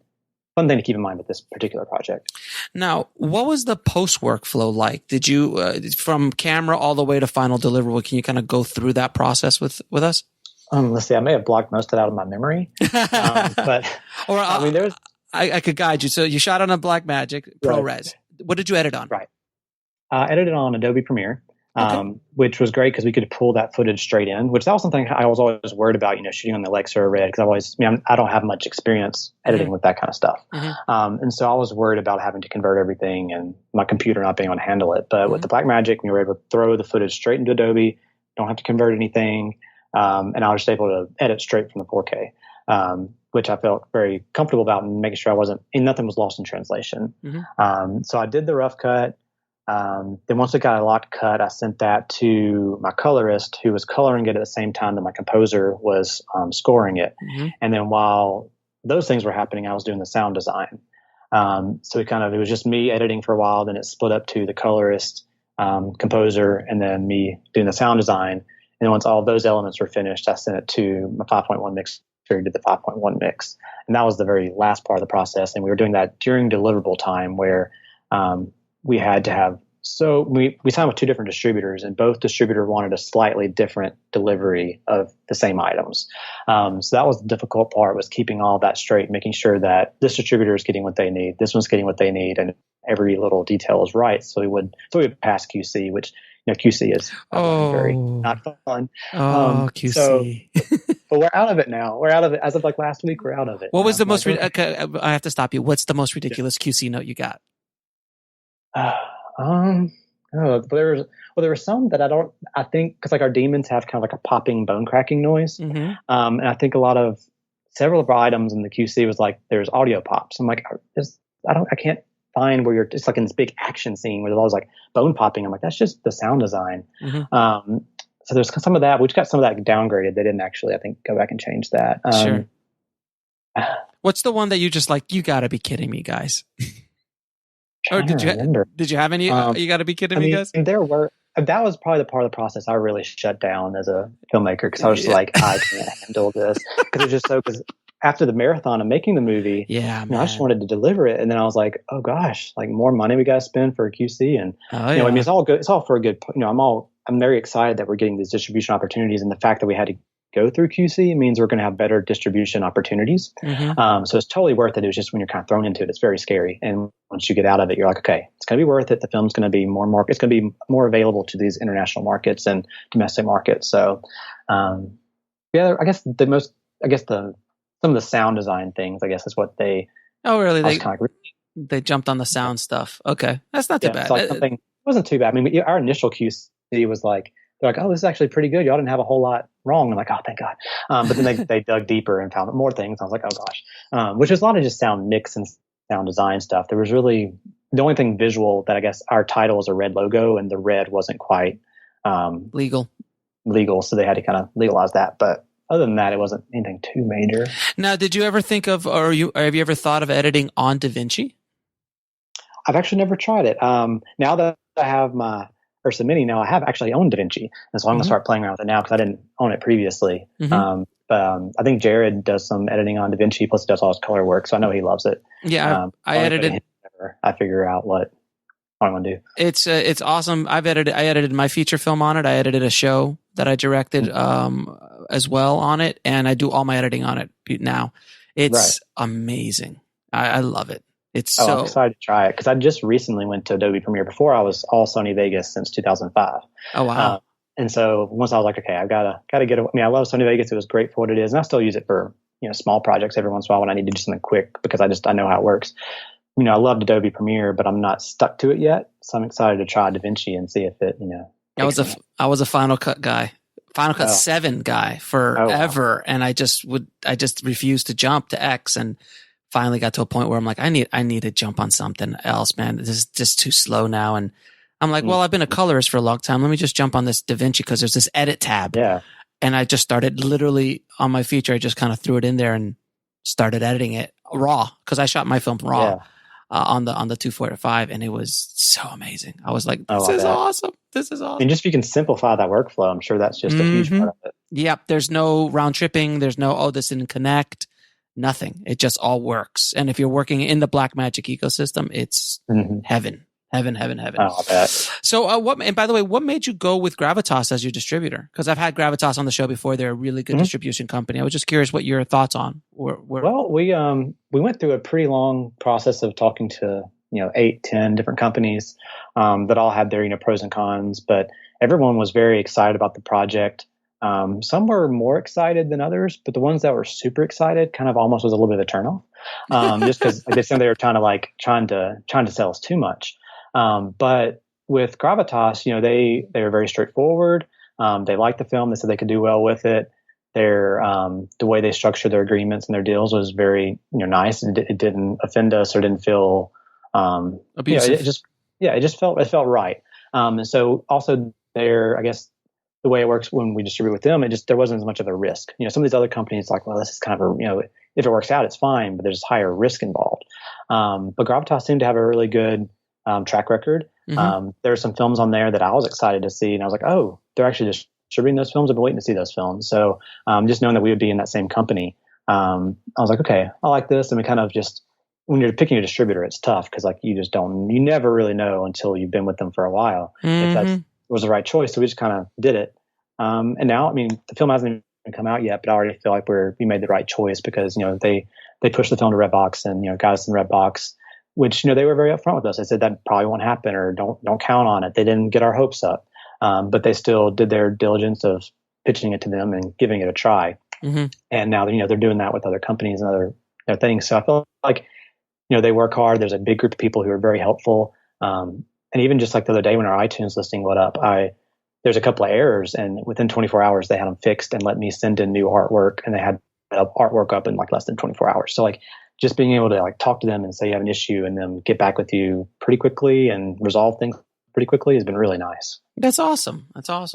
thing to keep in mind with this particular project. Now, what was the post workflow like? Did you, from camera all the way to final deliverable, can you kind of go through that process with us? Let's see, I may have blocked most of it out of my memory, but or I mean, I could guide you. So you shot on a Blackmagic ProRes. Right. What did you edit on? Right. I edited on Adobe Premiere. Which was great because we could pull that footage straight in, which that was something I was always worried about, shooting on the Alexa or Red, because I don't have much experience editing with that kind of stuff. And so I was worried about having to convert everything and my computer not being able to handle it. But with the Blackmagic, we were able to throw the footage straight into Adobe, don't have to convert anything. And I was just able to edit straight from the 4K, which I felt very comfortable about, and making sure nothing was lost in translation. So I did the rough cut. Then once it got a locked cut, I sent that to my colorist, who was coloring it at the same time that my composer was scoring it. And then while those things were happening, I was doing the sound design. So it was just me editing for a while. Then it split up to the colorist, composer, and then me doing the sound design. And then once all of those elements were finished, I sent it to my 5.1 mixer, who did the 5.1 mix. And that was the very last part of the process. And we were doing that during deliverable time, where we had to have, we signed with two different distributors, and both distributors wanted a slightly different delivery of the same items. So that was the difficult part, was keeping all that straight, making sure that this distributor is getting what they need, this one's getting what they need, and every little detail is right. So we would pass QC, which, QC is very not fun. QC. So, but we're out of it now. We're out of it. As of last week, we're out of it. What was the most, I have to stop you. What's the most ridiculous QC note you got? But there were some that I think, because our demons have kind of a popping, bone cracking noise. And I think several of our items in the QC was there's audio pops. I'm like, I can't find where it's in this big action scene where there's always bone popping. I'm like, that's just the sound design. So there's some of that. We just got some of that downgraded. They didn't actually, I think, go back and change that. Sure. What's the one that you just you gotta be kidding me, guys? Or did you have any? You got to be kidding me, guys. That was probably the part of the process I really shut down as a filmmaker, because I was just I can't handle this, because it was just because after the marathon of making the movie, I just wanted to deliver it, and then I was like, oh gosh, more money we got to spend for a QC, and it's all good. It's all for a good. I'm very excited that we're getting these distribution opportunities, and the fact that we had to go through QC means we're going to have better distribution opportunities. So it's totally worth it. It was just when you're kind of thrown into it, it's very scary. And once you get out of it, you're like, okay, it's going to be worth it. The film's going to be it's going to be more available to these international markets and domestic markets. So, I guess some of the sound design things, I guess, is what they. Oh, really? They jumped on the sound stuff. Okay, that's not too bad. It wasn't too bad. I mean, our initial QC was they're like, oh, this is actually pretty good. Y'all didn't have a whole lot wrong. I'm like, oh, thank God. But then they dug deeper and found more things. I was like, oh gosh. Which is a lot of just sound mix and sound design stuff. There was really the only thing visual that I guess our title is a red logo, and the red wasn't quite legal. So they had to kind of legalize that. But other than that, it wasn't anything too major. Now, did you ever think of, have you ever thought of editing on DaVinci? I've actually never tried it. Now that I have my Ursa Mini, now I have actually owned DaVinci, and so I'm going to start playing around with it now, because I didn't own it previously. But I think Jared does some editing on DaVinci, plus he does all his color work, so I know he loves it. Yeah, I edited. I figure out what I want to do. It's awesome. I edited my feature film on it. I edited a show that I directed as well on it, and I do all my editing on it now. It's amazing. I love it. I'm excited to try it, because I just recently went to Adobe Premiere. Before, I was all Sony Vegas since 2005. Oh wow! And so once I was like, okay, I've got to get. I love Sony Vegas. It was great for what it is, and I still use it for small projects every once in a while when I need to do something quick, because I know how it works. I loved Adobe Premiere, but I'm not stuck to it yet. So I'm excited to try DaVinci and see if it I was a Final Cut guy. Final Cut 7 guy forever, and I just refused to jump to X, and finally got to a point where I'm like, I need to jump on something else, man. This is just too slow now, and I'm like, well, I've been a colorist for a long time. Let me just jump on this Da Vinci because there's this edit tab. Yeah. And I just started literally on my feature. I just kind of threw it in there and started editing it raw because I shot my film raw on the 245, and it was so amazing. I was like, this is awesome. This is awesome. And just if you can simplify that workflow, I'm sure that's just a huge part of it. Yep. There's no round tripping. There's no, this didn't connect. Nothing. It just all works. And if you're working in the Blackmagic ecosystem, it's heaven. Heaven. Oh, I bet. So and by the way, what made you go with Gravitas as your distributor? Because I've had Gravitas on the show before. They're a really good distribution company. I was just curious what your thoughts on were. Well, we went through a pretty long process of talking to, 8-10 different companies that all had their, pros and cons, but everyone was very excited about the project. Some were more excited than others, but the ones that were super excited kind of almost was a little bit of a turnoff, just because they said they were trying to sell us too much. But with Gravitas, they were very straightforward. They liked the film. They said they could do well with it. The way they structured their agreements and their deals was very, nice. It didn't offend us or didn't feel, abusive. It felt right. And so also I guess the way it works when we distribute with them, there wasn't as much of a risk. Some of these other companies like, well, this is kind of if it works out, it's fine, but there's higher risk involved. But Gravitas seemed to have a really good track record. There are some films on there that I was excited to see, and I was like, oh, they're actually distributing those films. I've been waiting to see those films. So just knowing that we would be in that same company, I was like, okay, I like this. And we kind of just, when you're picking a distributor, it's tough because like you never really know until you've been with them for a while if that was the right choice. So we just kind of did it. And now, the film hasn't even come out yet, but I already feel like we made the right choice because they pushed the film to Redbox and got us in Redbox, which they were very upfront with us. They said that probably won't happen or don't count on it. They didn't get our hopes up, but they still did their diligence of pitching it to them and giving it a try. And now they're doing that with other companies and other things. So I feel like they work hard. There's a big group of people who are very helpful. And even just like the other day when our iTunes listing went up, there's a couple of errors, and within 24 hours they had them fixed and let me send in new artwork, and they had artwork up in like less than 24 hours. So like just being able to like talk to them and say you have an issue and then get back with you pretty quickly and resolve things pretty quickly has been really nice. That's awesome.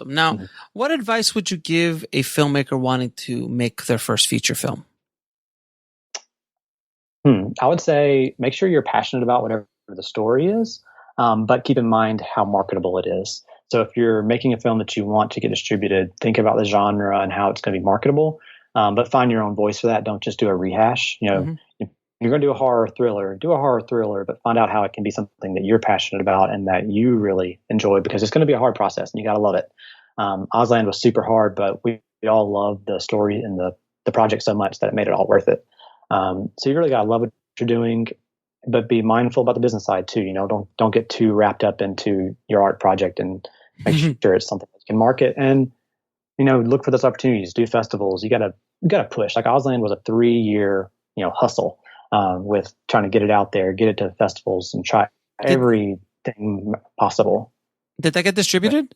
Now, what advice would you give a filmmaker wanting to make their first feature film? I would say make sure you're passionate about whatever the story is, but keep in mind how marketable it is. So if you're making a film that you want to get distributed, think about the genre and how it's going to be marketable, but find your own voice for that. Don't just do a rehash. If you're going to do a horror thriller, but find out how it can be something that you're passionate about and that you really enjoy, because it's going to be a hard process and you got to love it. Ausland was super hard, but we all loved the story and the project so much that it made it all worth it. So you really got to love what you're doing, but be mindful about the business side too. Don't get too wrapped up into your art project, and make sure it's something that you can market, and look for those opportunities. Do festivals. You gotta push. Like Ausland was a 3-year hustle with trying to get it out there, get it to festivals, and try everything possible. Did that get distributed?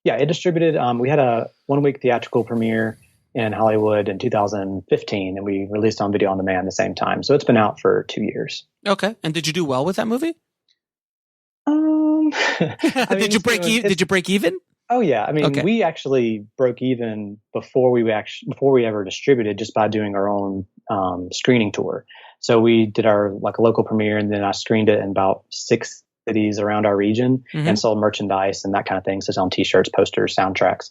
Yeah, it distributed. We had a 1-week theatrical premiere in Hollywood in 2015, and we released on video on demand at the same time. So it's been out for 2 years. Okay. And did you do well with that movie? Did you break even? Oh yeah. Okay. We actually broke even before we ever distributed, just by doing our own screening tour. So we did our local premiere, and then I screened it in about 6 cities around our region and sold merchandise and that kind of thing. So selling t-shirts, posters, soundtracks.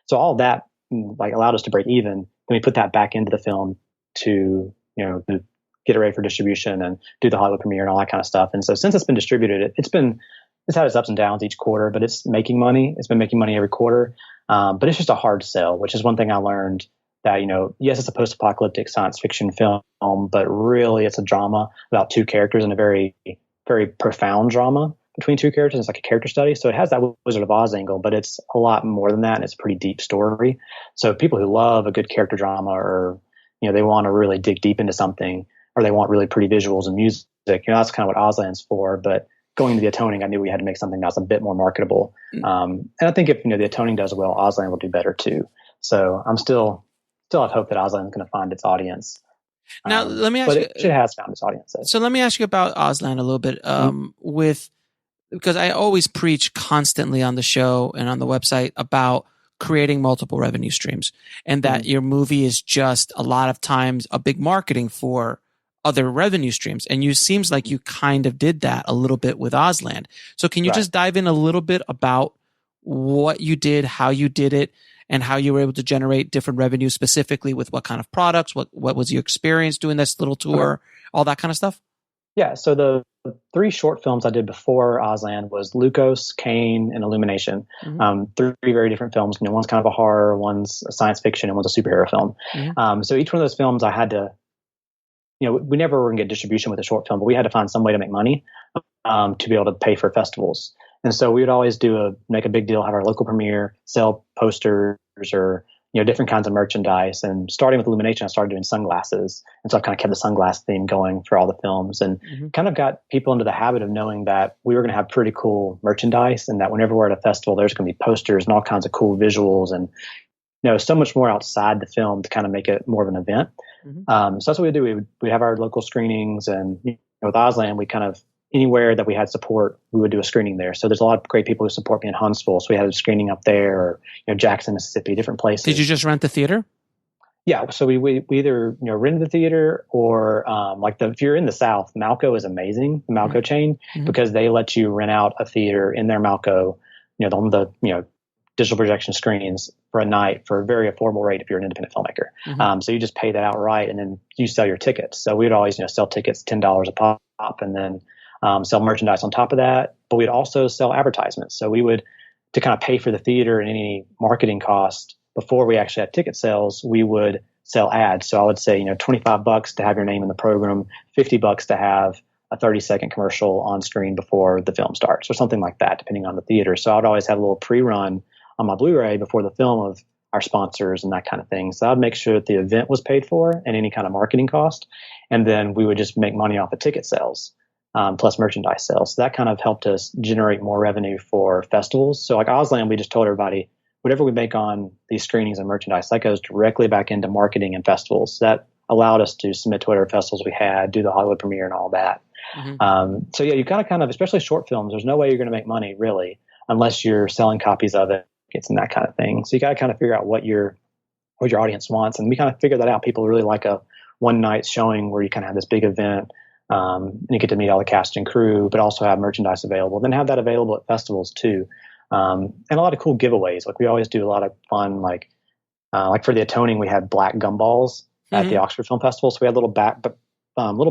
So all of that allowed us to break even. Then we put that back into the film to, get it ready for distribution and do the Hollywood premiere and all that kind of stuff. And so since it's been distributed, it's had its ups and downs each quarter, but it's making money. It's been making money every quarter. But it's just a hard sell, which is one thing I learned, that, yes, it's a post-apocalyptic science fiction film, but really it's a drama about 2 characters, and a very, very profound drama between 2 characters. It's like a character study. So it has that Wizard of Oz angle, but it's a lot more than that. And it's a pretty deep story. So people who love a good character drama, or, they want to really dig deep into something, or they want really pretty visuals and music, that's kind of what Ausland's for. But going into the Atoning, I knew we had to make something that was a bit more marketable. And I think if, the Atoning does well, Ausland will do better too. So I'm still have hope that Ausland is going to find its audience. Now, let me ask you. It has found its audience. So let me ask you about Ausland a little bit. With because I always preach constantly on the show and on the website about creating multiple revenue streams, and that your movie is just a lot of times a big marketing for other revenue streams. And seems like you kind of did that a little bit with Auslan. So can you just dive in a little bit about what you did, how you did it, and how you were able to generate different revenue, specifically with what kind of products, what was your experience doing this little tour, all that kind of stuff? Yeah. So the 3 short films I did before Auslan was Lucos, Kane, and Illumination. 3 very different films. One's kind of a horror, one's a science fiction, and one's a superhero film. So each one of those films I had to, we never were going to get distribution with a short film, but we had to find some way to make money to be able to pay for festivals. And so we would always make a big deal, have our local premiere, sell posters or, different kinds of merchandise. And starting with Illumination, I started doing sunglasses. And so I kind of kept the sunglass theme going for all the films, and kind of got people into the habit of knowing that we were going to have pretty cool merchandise, and that whenever we're at a festival, there's going to be posters and all kinds of cool visuals and, so much more outside the film to kind of make it more of an event. So that's what we do. We'd have our local screenings, and with Auslan, we kind of, anywhere that we had support, we would do a screening there. So there's a lot of great people who support me in Huntsville. So we had a screening up there, or, Jackson, Mississippi, different places. Did you just rent the theater? Yeah. So we either, rented the theater, or if you're in the South, Malco is amazing, the Malco chain, because they let you rent out a theater in their Malco, the digital projection screens for a night for a very affordable rate if you're an independent filmmaker. So you just pay that outright, and then you sell your tickets. So we'd always, sell tickets $10 a pop, and then sell merchandise on top of that. But we'd also sell advertisements. So we would, to kind of pay for the theater and any marketing cost before we actually had ticket sales, we would sell ads. So I would say, $25 to have your name in the program, $50 to have a 30-second commercial on screen before the film starts, or something like that, depending on the theater. So I'd always have a little pre-run on my Blu-ray before the film of our sponsors and that kind of thing. So I'd make sure that the event was paid for and any kind of marketing cost. And then we would just make money off of ticket sales, plus merchandise sales. So that kind of helped us generate more revenue for festivals. So like Auslan, we just told everybody, whatever we make on these screenings and merchandise, that goes directly back into marketing and festivals. So that allowed us to submit to whatever festivals we had, do the Hollywood premiere and all that. So yeah, you gotta kind of, especially short films, there's no way you're going to make money really, unless you're selling copies of it and that kind of thing. So you got to kind of figure out what your audience wants. And we kind of figured that out. People really like a one night showing where you kind of have this big event, and you get to meet all the cast and crew, but also have merchandise available. Then have that available at festivals too. And a lot of cool giveaways. Like we always do a lot of fun, like for the Atoning, we had black gumballs at the Oxford Film Festival. So we had little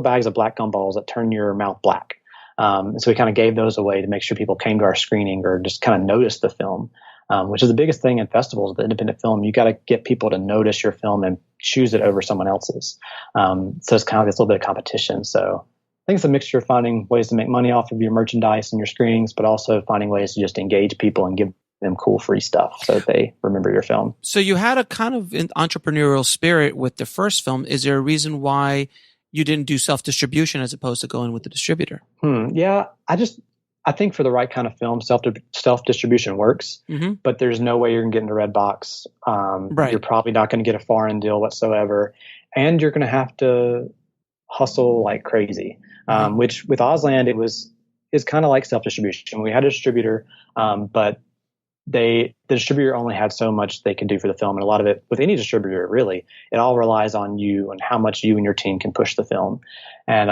bags of black gumballs that turn your mouth black. So we kind of gave those away to make sure people came to our screening or just kind of noticed the film, which is the biggest thing in festivals, the independent film. You got to get people to notice your film and choose it over someone else's. So it's kind of this little bit of competition. So I think it's a mixture of finding ways to make money off of your merchandise and your screenings, but also finding ways to just engage people and give them cool free stuff so that they remember your film. So you had a kind of an entrepreneurial spirit with the first film. Is there a reason why you didn't do self-distribution as opposed to going with the distributor? Yeah, I think for the right kind of film, self-distribution works, but there's no way you're going to get into Redbox. Right. You're probably not going to get a foreign deal whatsoever. And you're going to have to hustle like crazy, which with Auslan, it's kind of like self-distribution. We had a distributor, but the distributor only had so much they could do for the film. And a lot of it, with any distributor, really, it all relies on you and how much you and your team can push the film. And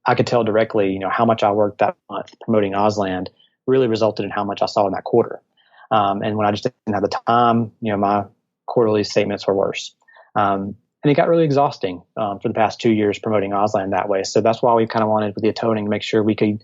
I could tell directly, how much I worked that month promoting Auslan really resulted in how much I saw in that quarter. And when I just didn't have the time, my quarterly statements were worse. And it got really exhausting for the past 2 years promoting Auslan that way. So that's why we kind of wanted with the Atoning to make sure we could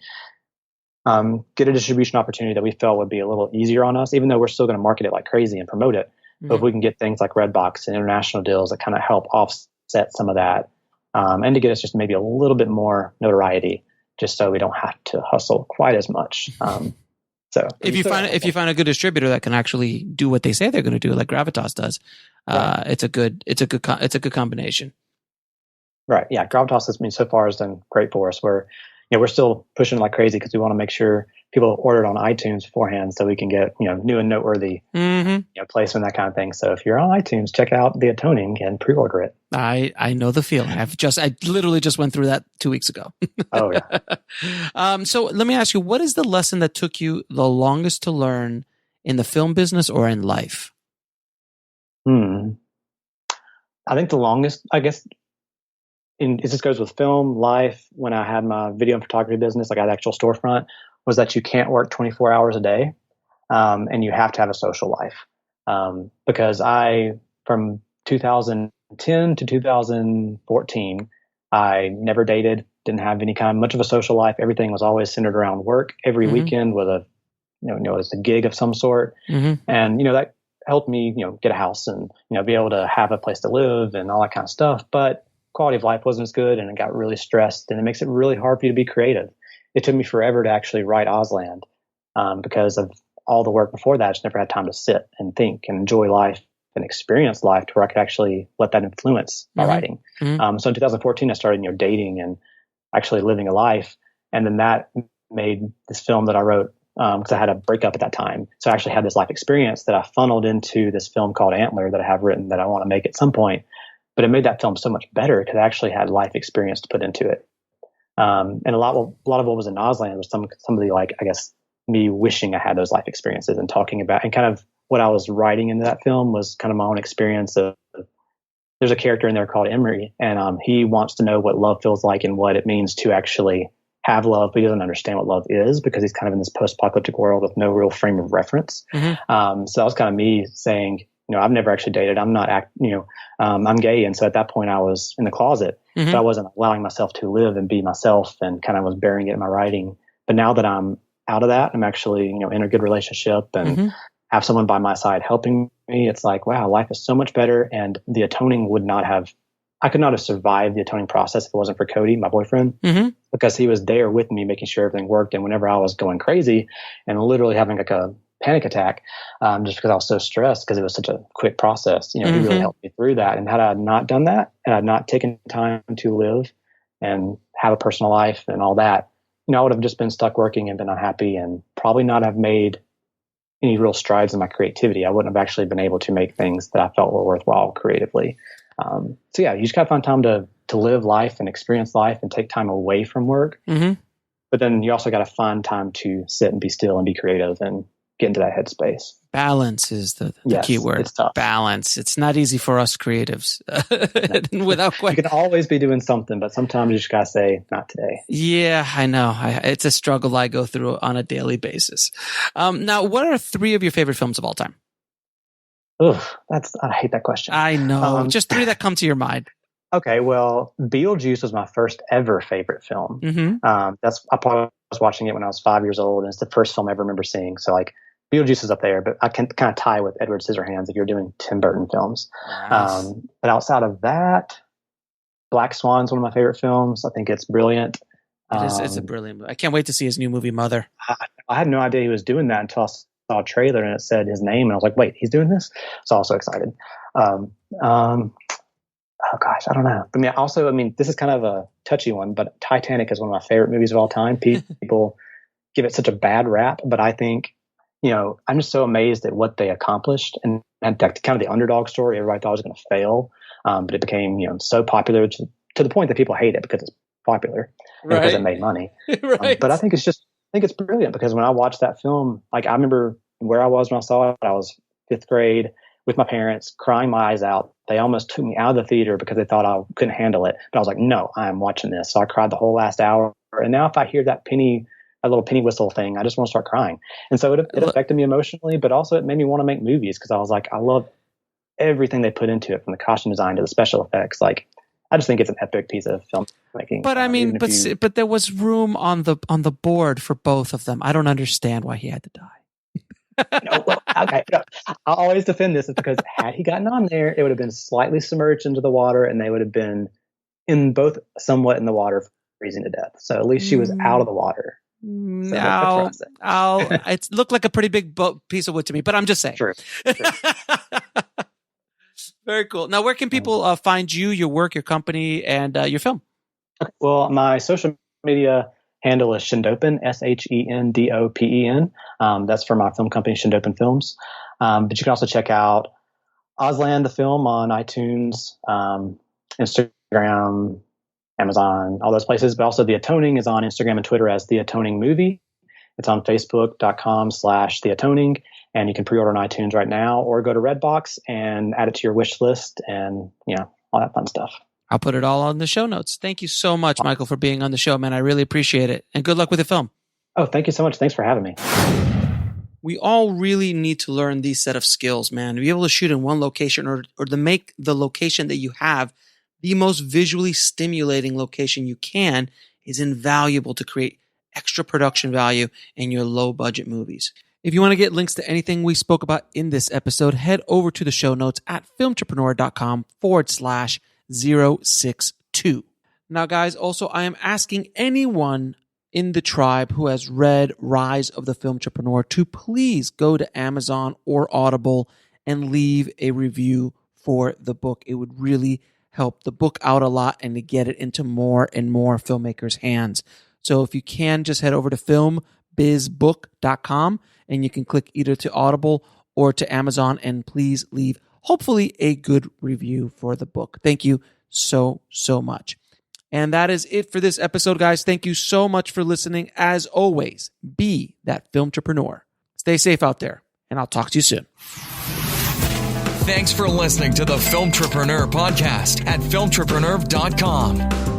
get a distribution opportunity that we felt would be a little easier on us, even though we're still going to market it like crazy and promote it. But if we can get things like Redbox and international deals that kind of help offset some of that, and to get us just maybe a little bit more notoriety, just so we don't have to hustle quite as much. So if you find a good distributor that can actually do what they say they're going to do, like Gravitas does, it's a good combination. Right. Yeah. Gravitas so far has done great for us. We're still pushing like crazy because we want to make sure people order it on iTunes beforehand so we can get, new and noteworthy placement, that kind of thing. So if you're on iTunes, check out The Atoning and pre-order it. I know the feeling. I literally just went through that 2 weeks ago. Oh, yeah. So let me ask you, what is the lesson that took you the longest to learn in the film business or in life? I think the longest, I guess, this goes with film, life, when I had my video and photography business, like I had an actual storefront, was that you can't work 24 hours a day, and you have to have a social life. Because from 2010 to 2014, I never dated, didn't have any kind much of a social life. Everything was always centered around work. Every weekend was it's a gig of some sort. And, that helped me, get a house and, be able to have a place to live and all that kind of stuff. But quality of life wasn't as good, and it got really stressed, and it makes it really hard for you to be creative. It took me forever to actually write Ausland, because of all the work before that. I just never had time to sit and think and enjoy life and experience life to where I could actually let that influence my writing. So in 2014, I started, dating and actually living a life. And then that made this film that I wrote, because I had a breakup at that time. So I actually had this life experience that I funneled into this film called Antler that I have written that I want to make at some point. But it made that film so much better because I actually had life experience to put into it. And a lot of what was in Ausland was some of the, like, I guess, me wishing I had those life experiences and talking about, and kind of what I was writing into that film was kind of my own experience of, there's a character in there called Emery, and he wants to know what love feels like and what it means to actually have love, but he doesn't understand what love is because he's kind of in this post-apocalyptic world with no real frame of reference. So that was kind of me saying, I've never actually dated. I'm not I'm gay. And so at that point I was in the closet, so I wasn't allowing myself to live and be myself, and kind of was burying it in my writing. But now that I'm out of that, I'm actually, in a good relationship and have someone by my side helping me. It's like, wow, life is so much better. And the atoning I could not have survived the atoning process if it wasn't for Cody, my boyfriend, because he was there with me, making sure everything worked. And whenever I was going crazy and literally having like a panic attack, just because I was so stressed because it was such a quick process, he really helped me through that. And had I not done that, and I had not taken time to live and have a personal life and all that, I would have just been stuck working and been unhappy and probably not have made any real strides in my creativity. I wouldn't have actually been able to make things that I felt were worthwhile creatively. So yeah, you just gotta find time to live life and experience life and take time away from work. But then you also got to find time to sit and be still and be creative and get into that headspace. Balance is the key word. It's tough. Balance. It's not easy for us creatives. Without question. You can always be doing something, but sometimes you just got to say, not today. Yeah, I know. It's a struggle I go through on a daily basis. Now, what are 3 of your favorite films of all time? I hate that question. I know. Just 3 that come to your mind. Okay, well, Beetlejuice was my first ever favorite film. I probably was watching it when I was 5 years old, and it's the first film I ever remember seeing. So like, Beetlejuice is up there, but I can kind of tie with Edward Scissorhands if you're doing Tim Burton films. Nice. But outside of that, Black Swan is one of my favorite films. I think it's brilliant. It's a brilliant movie. I can't wait to see his new movie, Mother. I had no idea he was doing that until I saw a trailer and it said his name, and I was like, wait, he's doing this? So I was so excited. Oh gosh, I don't know. I mean, this is kind of a touchy one, but Titanic is one of my favorite movies of all time. People give it such a bad rap, but I think, I'm just so amazed at what they accomplished, and kind of the underdog story. Everybody thought it was going to fail, but it became, so popular to the point that people hate it because it's popular, because it made money. But I think it's brilliant, because when I watched that film, like, I remember where I was when I saw it. I was 5th grade with my parents, crying my eyes out. They almost took me out of the theater because they thought I couldn't handle it. But I was like, no, I'm watching this. So I cried the whole last hour. And now if I hear that little penny whistle thing, I just want to start crying. And so it affected me emotionally, but also it made me want to make movies, because I was like, I love everything they put into it, from the costume design to the special effects. Like, I just think it's an epic piece of filmmaking. But I mean, but there was room on the board for both of them. I don't understand why he had to die. Okay. I'll always defend this, because had he gotten on there, it would have been slightly submerged into the water, and they would have been somewhat in the water, freezing to death. So at least she was out of the water. So it looked like a pretty big piece of wood to me, but I'm just saying. True. Very cool. Now, where can people find you, your work, your company, and your film? Okay. Well, my social media handle is Shendopen, Shendopen. That's for my film company, Shendopen Films. But you can also check out Auslan, the film, on iTunes, Instagram, Amazon, all those places. But also The Atoning is on Instagram and Twitter as The Atoning Movie. It's on Facebook.com/The Atoning. And you can pre-order on iTunes right now, or go to Redbox and add it to your wish list, and all that fun stuff. I'll put it all on the show notes. Thank you so much, Michael, for being on the show, man. I really appreciate it. And good luck with the film. Oh, thank you so much. Thanks for having me. We all really need to learn these set of skills, man. To be able to shoot in one location or to make the location that you have the most visually stimulating location you can is invaluable to create extra production value in your low-budget movies. If you want to get links to anything we spoke about in this episode, head over to the show notes at filmtrepreneur.com/062. Now, guys, also, I am asking anyone in the tribe who has read Rise of the Filmtrepreneur to please go to Amazon or Audible and leave a review for the book. It would really help the book out a lot and to get it into more and more filmmakers' hands. So if you can, just head over to filmbizbook.com and you can click either to Audible or to Amazon, and please leave, hopefully, a good review for the book. Thank you so, so much. And that is it for this episode, guys. Thank you so much for listening. As always, be that filmtrepreneur. Stay safe out there, and I'll talk to you soon. Thanks for listening to the Filmtrepreneur podcast at filmtrepreneur.com.